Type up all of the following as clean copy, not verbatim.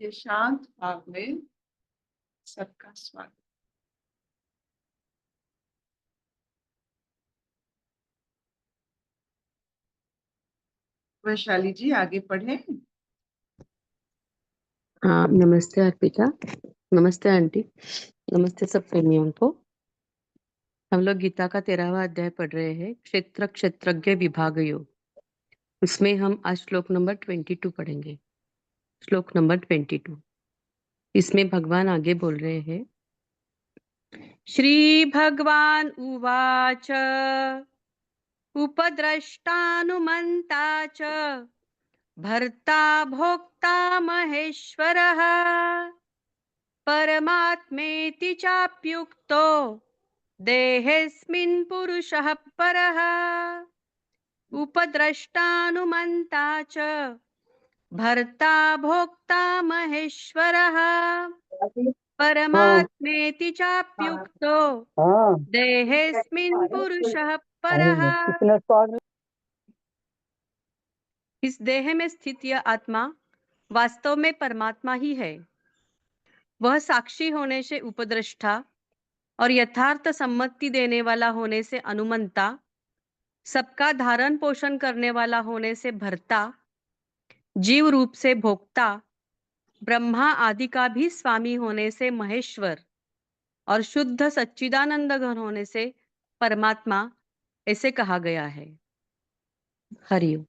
ये शांत भाव में सबका स्वागत। वैशाली जी आगे पढ़ें। हाँ, नमस्ते अर्पिता। नमस्ते आंटी। नमस्ते सब प्रेमियों को। हम लोग गीता का 13वां अध्याय पढ़ रहे हैं, क्षेत्र क्षेत्रज्ञ विभाग योग। उसमें हम आज श्लोक नंबर 22 पढ़ेंगे। श्लोक नंबर 22। इसमें भगवान आगे बोल रहे हैं, श्री भगवान उवाच उपद्रष्टानुमन्ता च भर्ता भोक्ता महेश्वरः परमात्मेति चाप्युक्तो देहेऽस्मिन् पुरुषः परः उपद्रष्टानुमन्ता च भर्ता भोक्ता महेश्वरः परमात्मेति चाप्युक्तो देहेऽस्मिन् पुरुषः परः। इस देह में स्थित यह आत्मा वास्तव में परमात्मा ही है। वह साक्षी होने से उपद्रष्टा और यथार्थ सम्मति देने वाला होने से अनुमंता, सबका धारण पोषण करने वाला होने से भर्ता, जीव रूप से भोक्ता, ब्रह्मा आदि का भी स्वामी होने से महेश्वर और शुद्ध सच्चिदानंद घन होने से परमात्मा ऐसे कहा गया है। हरिओम।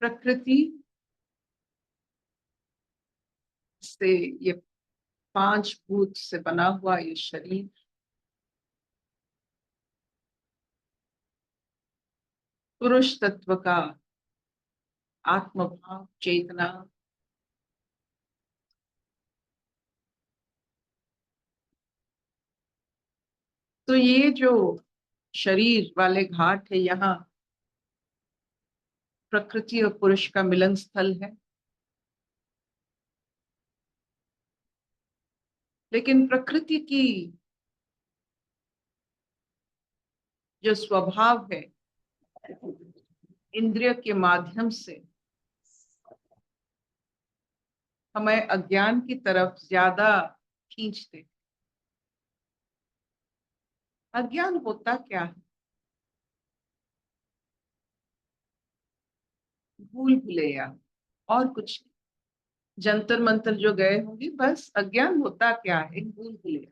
प्रकृति से ये 5 भूत से बना हुआ ये शरीर पुरुष तत्व का आत्मभाव चेतना तो ये जो शरीर वाले घाट है, यहाँ प्रकृति और पुरुष का मिलन स्थल है। लेकिन प्रकृति की जो स्वभाव है, इंद्रिय के माध्यम से हमें अज्ञान की तरफ ज्यादा खींचते। अज्ञान होता क्या है? भूल भुलैया, और कुछ नहीं। जंतर मंतर जो गए होंगे, बस अज्ञान होता क्या है? भूल भुलैया।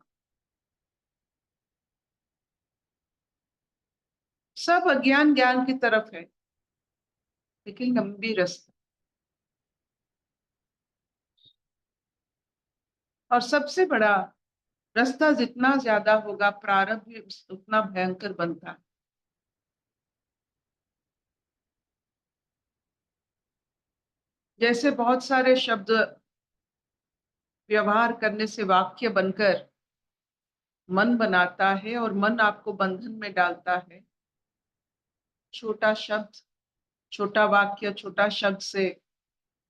सब अज्ञान ज्ञान की तरफ है, लेकिन लंबी रास्ता। और सबसे बड़ा रास्ता जितना ज्यादा होगा, प्रारंभ भी उतना भयंकर बनता है। जैसे बहुत सारे शब्द व्यवहार करने से वाक्य बनकर मन बनाता है और मन आपको बंधन में डालता है। छोटा शब्द, छोटा वाक्य, छोटा शब्द से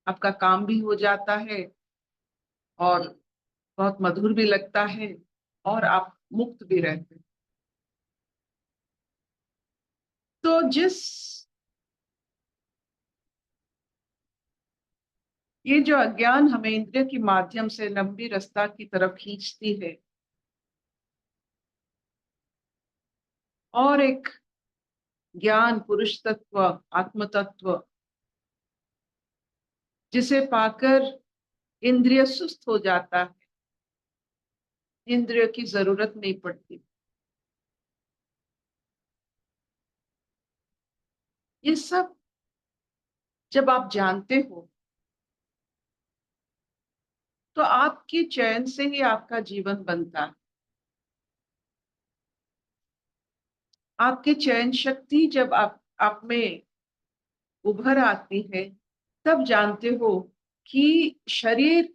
आपका काम भी हो जाता है और बहुत मधुर भी लगता है और आप मुक्त भी रहते हैं। तो ये जो अज्ञान हमें इंद्रिय के माध्यम से लंबी रास्ता की तरफ खींचती है, और एक ज्ञान पुरुष तत्व, आत्म तत्व, जिसे पाकर इंद्रिय सुस्त हो जाता है, इंद्रिय की जरूरत नहीं पड़ती। ये सब जब आप जानते हो तो आपकी चयन से ही आपका जीवन बनता है। आपकी चयन शक्ति जब आप में उभर आती है, तब जानते हो कि शरीर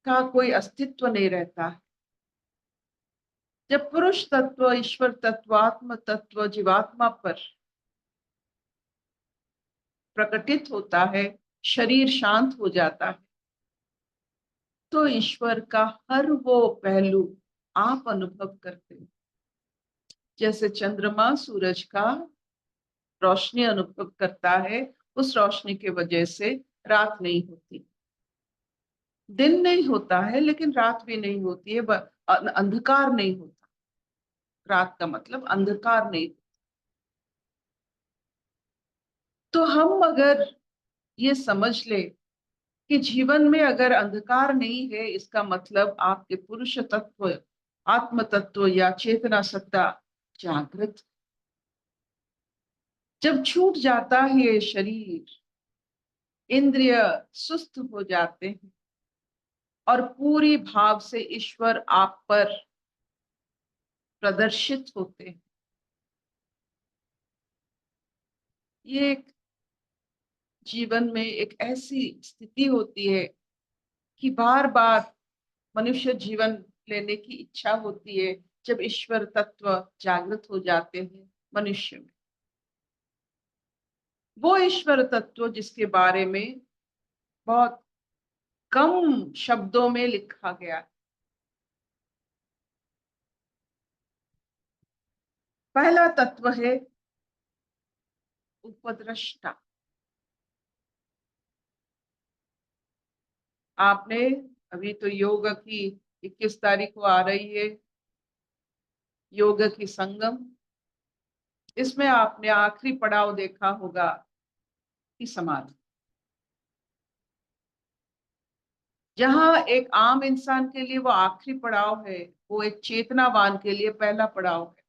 का कोई अस्तित्व नहीं रहता। जब पुरुष तत्व, ईश्वर तत्व, आत्म तत्व जीवात्मा पर प्रकटित होता है, शरीर शांत हो जाता है, तो ईश्वर का हर वो पहलू आप अनुभव करते हैं। जैसे चंद्रमा सूरज का रोशनी अनुभव करता है, उस रोशनी की वजह से रात नहीं होती, दिन नहीं होता है लेकिन रात भी नहीं होती है, अंधकार नहीं होता। रात का मतलब अंधकार नहीं। तो हम अगर ये समझ ले कि जीवन में अगर अंधकार नहीं है, इसका मतलब आपके पुरुष तत्व, आत्म तत्व या चेतना सत्ता जागृत। जब छूट जाता है ये शरीर, इंद्रिय सुस्त हो जाते हैं और पूरी भाव से ईश्वर आप पर प्रदर्शित होते हैं। ये एक जीवन में एक ऐसी स्थिति होती है कि बार बार मनुष्य जीवन लेने की इच्छा होती है जब ईश्वर तत्व जागृत हो जाते हैं मनुष्य में। वो ईश्वर तत्व जिसके बारे में बहुत कम शब्दों में लिखा गया है। पहला तत्व है उपद्रष्टा। आपने अभी तो योग की 21 तारीख को आ रही है, योग की संगम, इसमें आपने आखिरी पड़ाव देखा होगा कि समाधि। जहां एक आम इंसान के लिए वो आखिरी पड़ाव है, वो एक चेतनावान के लिए पहला पड़ाव है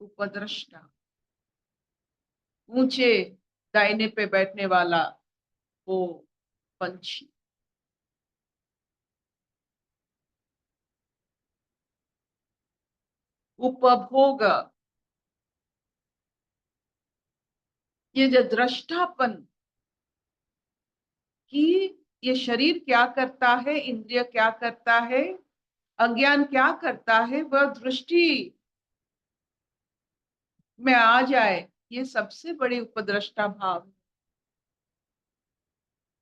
उपद्रष्टा। ऊंचे दाहिने पे बैठने वाला वो पंछी। उपभोग, ये जो दृष्टापन कि ये शरीर क्या करता है, इंद्रिय क्या करता है, अज्ञान क्या करता है, वह दृष्टि में आ जाए, ये सबसे बड़ी उपद्रष्टा भाव है।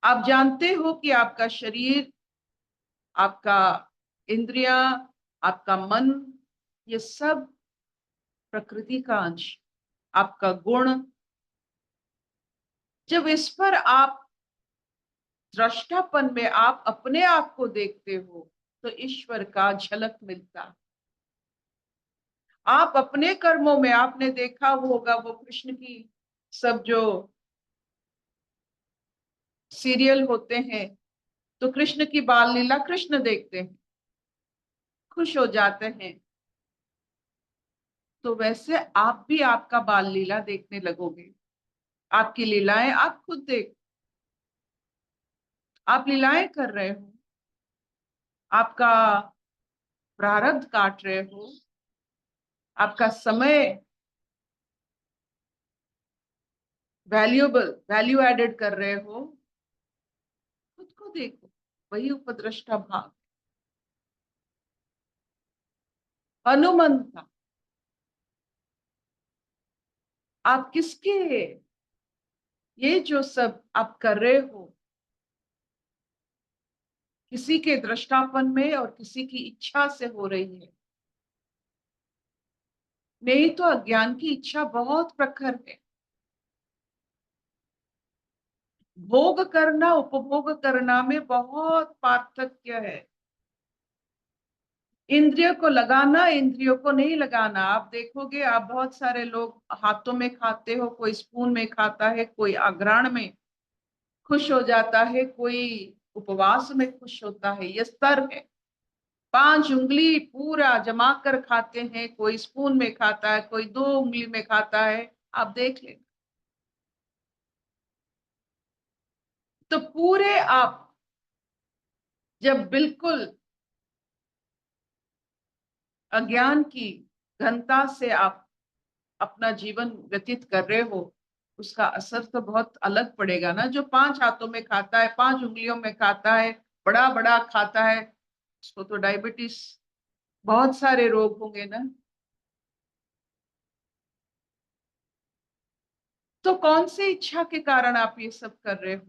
आप जानते हो कि आपका शरीर, आपका इंद्रिया, आपका मन, ये सब प्रकृति का अंश, आपका गुण। जब इस पर आप दृष्टापन में आप अपने आप को देखते हो तो ईश्वर का झलक मिलता है। आप अपने कर्मों में आपने देखा होगा वो कृष्ण की सब जो सीरियल होते हैं, तो कृष्ण की बाल लीला कृष्ण देखते हैं, खुश हो जाते हैं। तो वैसे आप भी आपका बाल लीला देखने लगोगे, आपकी लीलाएं आप खुद देख, आप लीलाएं कर रहे हो, आपका प्रारब्ध काट रहे हो, आपका समय वैल्यूएबल वैल्यू एडेड कर रहे हो, खुद को देखो, वही उपद्रष्टा भाव। हनुमंता, आप किसके, ये जो सब आप कर रहे हो किसी के दृष्टापन में और किसी की इच्छा से हो रही है। नहीं तो अज्ञान की इच्छा बहुत प्रखर है, भोग करना उपभोग करना में बहुत पार्थक्य है। इंद्रियों को लगाना, इंद्रियों को नहीं लगाना। आप देखोगे, आप बहुत सारे लोग हाथों में खाते हो, कोई स्पून में खाता है, कोई अग्राण में खुश हो जाता है, कोई उपवास में खुश होता है। ये स्तर है। 5 उंगली पूरा जमा कर खाते हैं, कोई स्पून में खाता है, कोई 2 उंगली में खाता है। आप देख लें तो पूरे आप जब बिल्कुल अज्ञान की घनता से आप अपना जीवन व्यतीत कर रहे हो, उसका असर तो बहुत अलग पड़ेगा ना। जो 5 हाथों में खाता है, 5 उंगलियों में खाता है, बड़ा बड़ा खाता है, उसको तो डायबिटीज बहुत सारे रोग होंगे ना। तो कौन सी इच्छा के कारण आप ये सब कर रहे हो?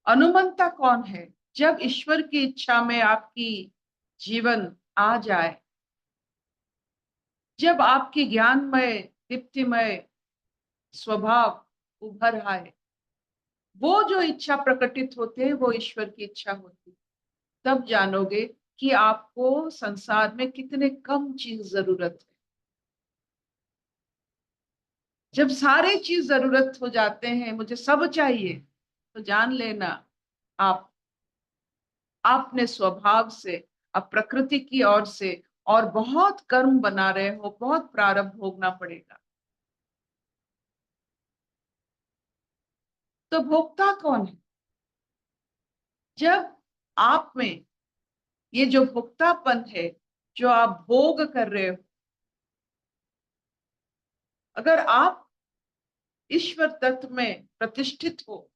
अनुमंता कौन है? जब ईश्वर की इच्छा में आपकी जीवन आ जाए, जब आपकी ज्ञानमय दीप्तिमय स्वभाव उभर आए, वो जो इच्छा प्रकटित होते हैं वो ईश्वर की इच्छा होती है। तब जानोगे कि आपको संसार में कितने कम चीज जरूरत है। जब सारे चीज जरूरत हो जाते हैं, मुझे सब चाहिए, तो जान लेना आप अपने स्वभाव से, अब प्रकृति की ओर से और बहुत कर्म बना रहे हो, बहुत प्रारब्ध भोगना पड़ेगा। तो भोक्ता कौन है? जब आप में ये जो भोक्तापन है, जो आप भोग कर रहे हो, अगर आप ईश्वर तत्व में प्रतिष्ठित हो,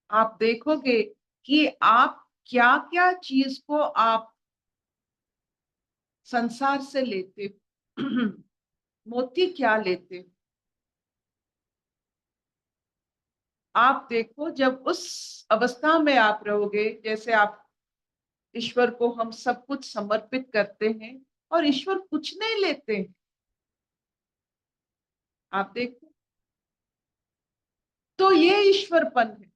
आप देखोगे कि आप क्या क्या चीज को आप संसार से लेते हो। मोती क्या लेते हो? आप देखो, जब उस अवस्था में आप रहोगे, जैसे आप ईश्वर को हम सब कुछ समर्पित करते हैं और ईश्वर कुछ नहीं लेते हैं। आप देखो, तो ये ईश्वरपन है।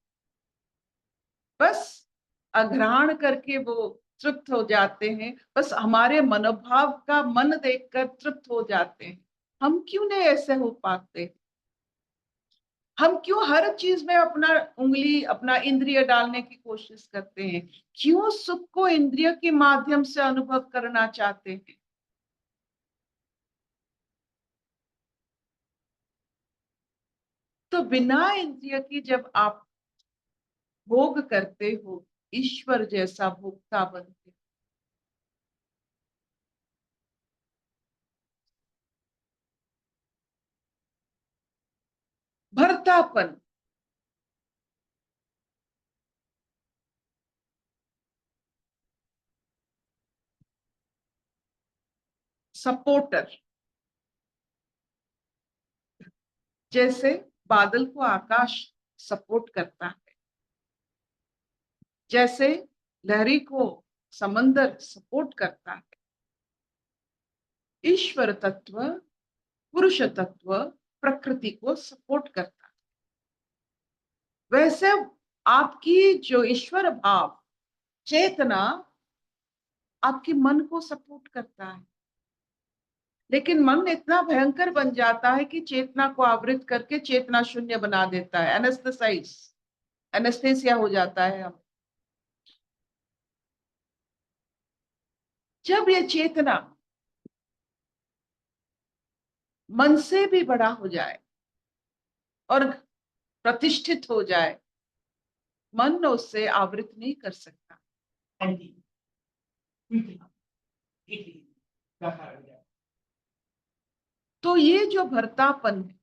बस अग्रहण करके वो तृप्त हो जाते हैं, बस हमारे मनोभाव का मन देखकर तृप्त हो जाते हैं। हम क्यों नहीं ऐसे हो पाते? हम क्यों हर चीज में अपना उंगली, अपना इंद्रिय डालने की कोशिश करते हैं? क्यों सुख को इंद्रिय के माध्यम से अनुभव करना चाहते हैं? तो बिना इंद्रिय की जब आप भोग करते हो, ईश्वर जैसा भोक्ता बनते हो। भरतापन, सपोर्टर, जैसे बादल को आकाश सपोर्ट करता है, जैसे लहरी को समंदर सपोर्ट करता है, ईश्वर तत्व, पुरुष तत्व प्रकृति को सपोर्ट करता है। वैसे आपकी जो ईश्वर भाव, चेतना आपके मन को सपोर्ट करता है। लेकिन मन इतना भयंकर बन जाता है कि चेतना को आवृत करके चेतना शून्य बना देता है, एनेस्थेसाइज, एनेस्थेसिया हो जाता है हम। जब ये चेतना मन से भी बड़ा हो जाए और प्रतिष्ठित हो जाए, मन उससे आवृत नहीं कर सकता। तो ये जो भरतापन है,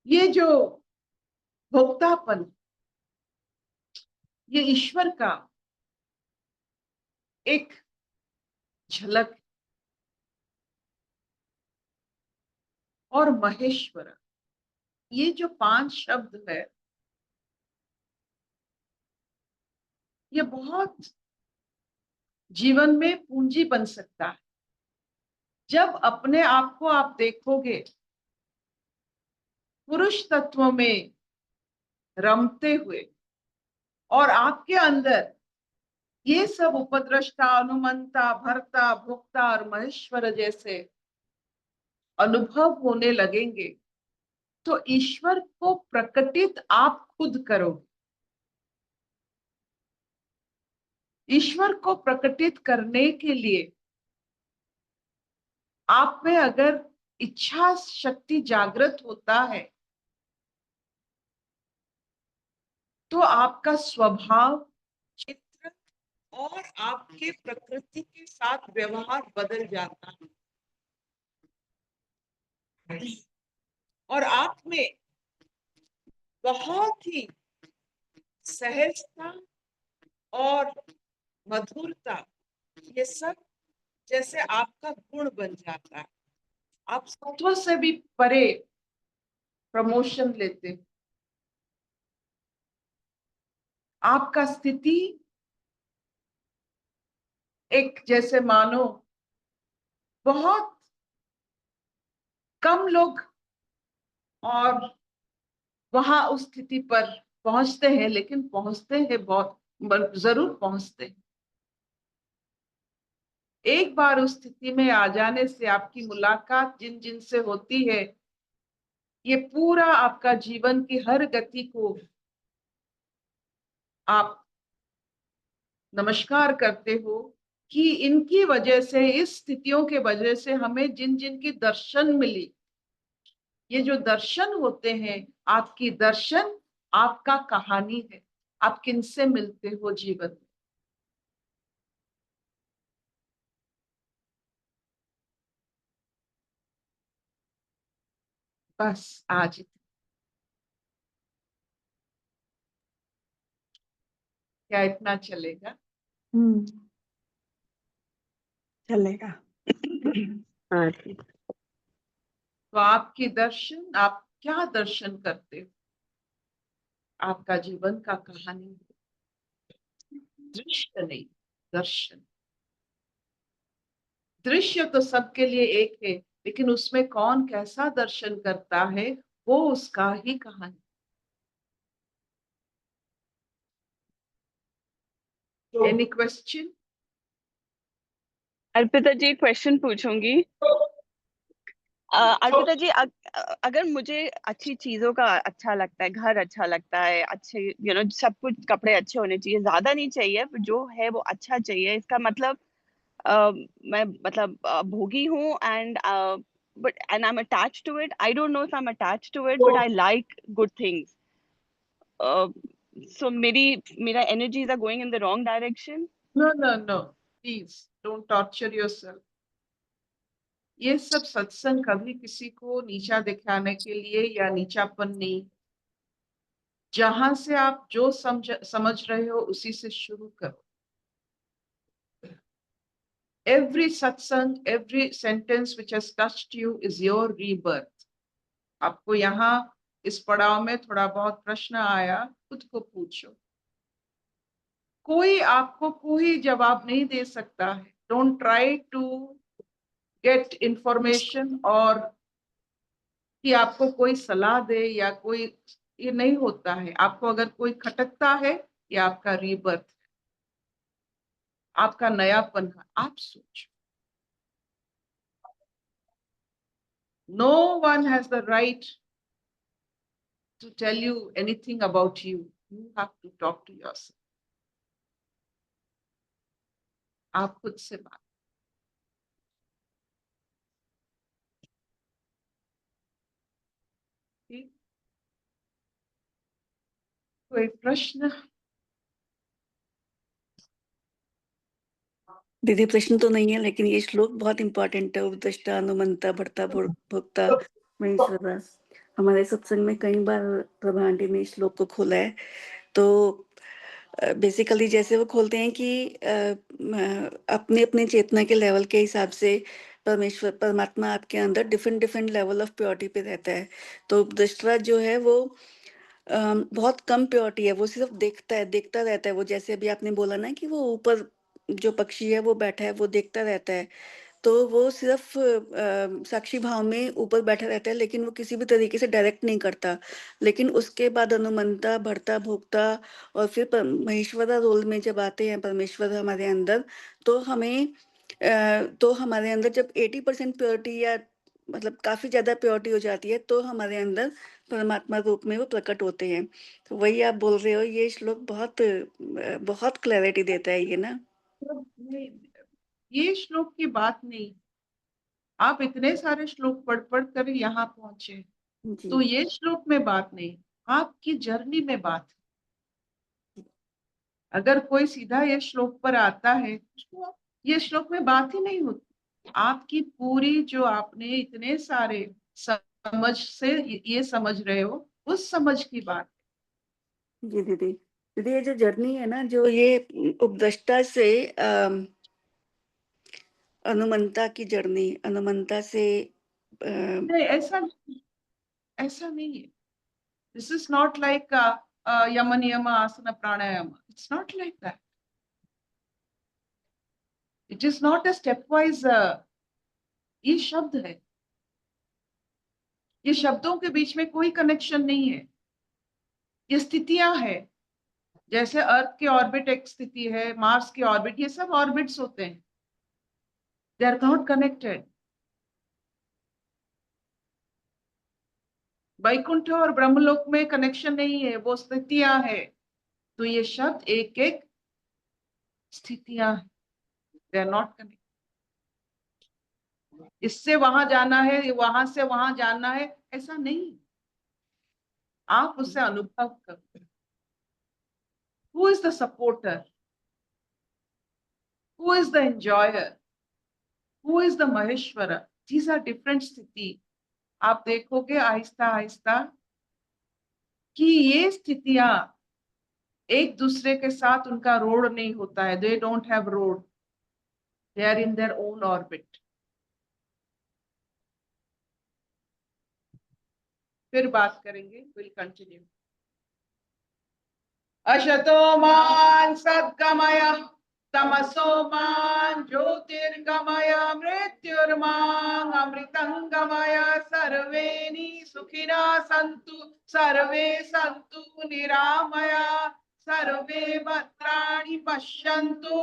ये जो भोक्तापन, ये ईश्वर का एक झलक। और महेश्वर, ये जो 5 शब्द है, ये बहुत जीवन में पूंजी बन सकता है। जब अपने आप को आप देखोगे पुरुष तत्व में रमते हुए, और आपके अंदर ये सब उपद्रष्टा, अनुमंता, भर्ता, भोक्ता और महेश्वर जैसे अनुभव होने लगेंगे, तो ईश्वर को प्रकटित आप खुद करोगे। ईश्वर को प्रकटित करने के लिए आप में अगर इच्छा शक्ति जागृत होता है, तो आपका स्वभाव, चित्र और आपके प्रकृति के साथ व्यवहार बदल जाता है। और आप में बहुत ही सहजता और मधुरता, ये सब जैसे आपका गुण बन जाता है। आप सत्व से भी परे प्रमोशन लेते हो। आपका स्थिति एक जैसे मानो बहुत कम लोग और वहां उस स्थिति पर पहुंचते हैं, लेकिन पहुंचते हैं बहुत, जरूर पहुंचते हैं। एक बार उस स्थिति में आ जाने से आपकी मुलाकात जिन जिन से होती है, ये पूरा आपका जीवन की हर गति को आप नमस्कार करते हो कि इनकी वजह से, इस स्थितियों के वजह से हमें जिन जिन की दर्शन मिली। ये जो दर्शन होते हैं, आपकी दर्शन आपका कहानी है। आप किनसे मिलते हो जीवन में। बस आज क्या इतना चलेगा? चलेगा। हाँ, तो आपकी दर्शन, आप क्या दर्शन करते हो? आपका जीवन का कहानी है। दृश्य नहीं, दर्शन। दृश्य तो सबके लिए एक है, लेकिन उसमें कौन कैसा दर्शन करता है, वो उसका ही कहानी। Any question? Arpita ji, question पूछूंगी। अर्पिता जी, अगर मुझे अच्छी चीजों का अच्छा लगता है, घर अच्छा लगता है, अच्छे सब कुछ, कपड़े अच्छे होने चाहिए, ज्यादा नहीं चाहिए, जो है वो अच्छा चाहिए, इसका मतलब मैं मतलब भोगी हूँ, and I am attached to it. I don't know if I am attached to it, but I like good things. So मेरा energies are going in the wrong direction. No no no, please don't torture yourself. ये सब सत्संग कभी किसी को नीचा दिखाने के लिए या नीचापन नहीं। जहां से आप जो समझ रहे हो उसी से शुरू करो। Every satsang, every sentence which has touched you is your rebirth. आपको यहाँ इस पड़ाव में थोड़ा बहुत प्रश्न आया, खुद को पूछो। कोई आपको कोई जवाब नहीं दे सकता है। Don't try to get information और कि आपको कोई सलाह दे या कोई, ये नहीं होता है। आपको अगर कोई खटकता है, ये आपका रीबर्थ है, आपका नयापन है। आप सोचो। No one has the right to tell you anything about you. You have to talk to yourself. आप खुद से बात। ठीक? कोई प्रश्न? दीदी, प्रश्न तो नहीं है, लेकिन ये श्लोक बहुत इंपॉर्टेंट है। उपदिष्टा अनुमंता भर्ता भोक्ता महेश्वरा। हमारे सत्संग में कई बार प्रभा आंटी ने इस श्लोक को खोला है। तो बेसिकली जैसे वो खोलते हैं कि अपने अपने चेतना के लेवल के हिसाब से परमेश्वर परमात्मा आपके अंदर different different level of purity पे रहता है। तो उपदिष्टा जो है वो बहुत कम प्योरिटी है। वो सिर्फ देखता रहता है। वो जैसे अभी आपने बोला ना कि वो ऊपर जो पक्षी है वो बैठा है, वो देखता रहता है। तो वो सिर्फ साक्षी भाव में ऊपर बैठा रहता है, लेकिन वो किसी भी तरीके से डायरेक्ट नहीं करता। लेकिन उसके बाद अनुमंता भर्ता भोक्ता और फिर महेश्वरा रोल में जब आते हैं परमेश्वर हमारे अंदर, तो हमारे अंदर जब 80% प्योरिटी या मतलब काफी ज्यादा प्योरिटी हो जाती है, तो हमारे अंदर परमात्मा रूप में वो प्रकट होते हैं। तो वही आप बोल रहे हो, ये श्लोक बहुत बहुत क्लैरिटी देता है ये ना। ये श्लोक की बात नहीं। आप इतने सारे श्लोक पढ़ पढ़ कर यहाँ पहुंचे, जी तो ये श्लोक में बात नहीं, आपकी जर्नी में बात है। अगर कोई सीधा ये श्लोक पर आता है, तो ये श्लोक में बात ही नहीं होती। आपकी पूरी जो आपने इतने सारे समझ से ये समझ रहे हो, उस समझ की बात। जी दीदी, दीदी ये जो जर्नी है ना, जो ये उपदष्टा से अनुमंता की जर्नी, अनुमंता से नहीं, ऐसा नहीं है. This is not like yama niyama asana pranayama. It's not like that. It is not a stepwise. ये शब्द है. ये शब्दों के बीच में कोई कनेक्शन नहीं है. ये स्थितियां है. जैसे अर्थ के ऑर्बिट एक स्थिति है, मार्स के ऑर्बिट, ये सब ऑर्बिट्स होते हैं. They are not connected. Vaikuntha और ब्रह्मलोक में कनेक्शन नहीं है, वो स्थितियां है. तो ये शब्द एक एक स्थितियां है. They are not connected. इससे वहां जाना है, वहां से वहां जाना है, ऐसा नहीं. आप उसे अनुभव करो. Who is the supporter? Who is the enjoyer? Who is the Maheshwara? These are different स्थिति. आप देखोगे आहिस्ता आहिस्ता कि ये स्थितियां एक दूसरे के साथ उनका रोड नहीं होता है. They don't have road. They are in their own orbit. फिर बात करेंगे. We'll continue. अशतो मान सद्गमय तमसो मान ज्योतिर्गमय मृत्युर्मां अमृतंगमय. सर्वे सुखिना सन्तु निरामय. सर्वे भद्राणि पश्यन्तु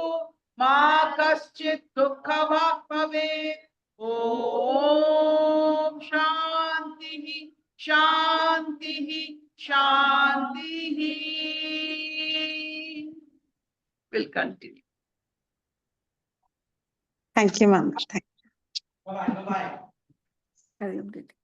मा कश्चित् दुःखभाग् भवेत्. ओम शांति शांति शांति. Will continue. Thank you, ma'am. Thank Hariom दीदी.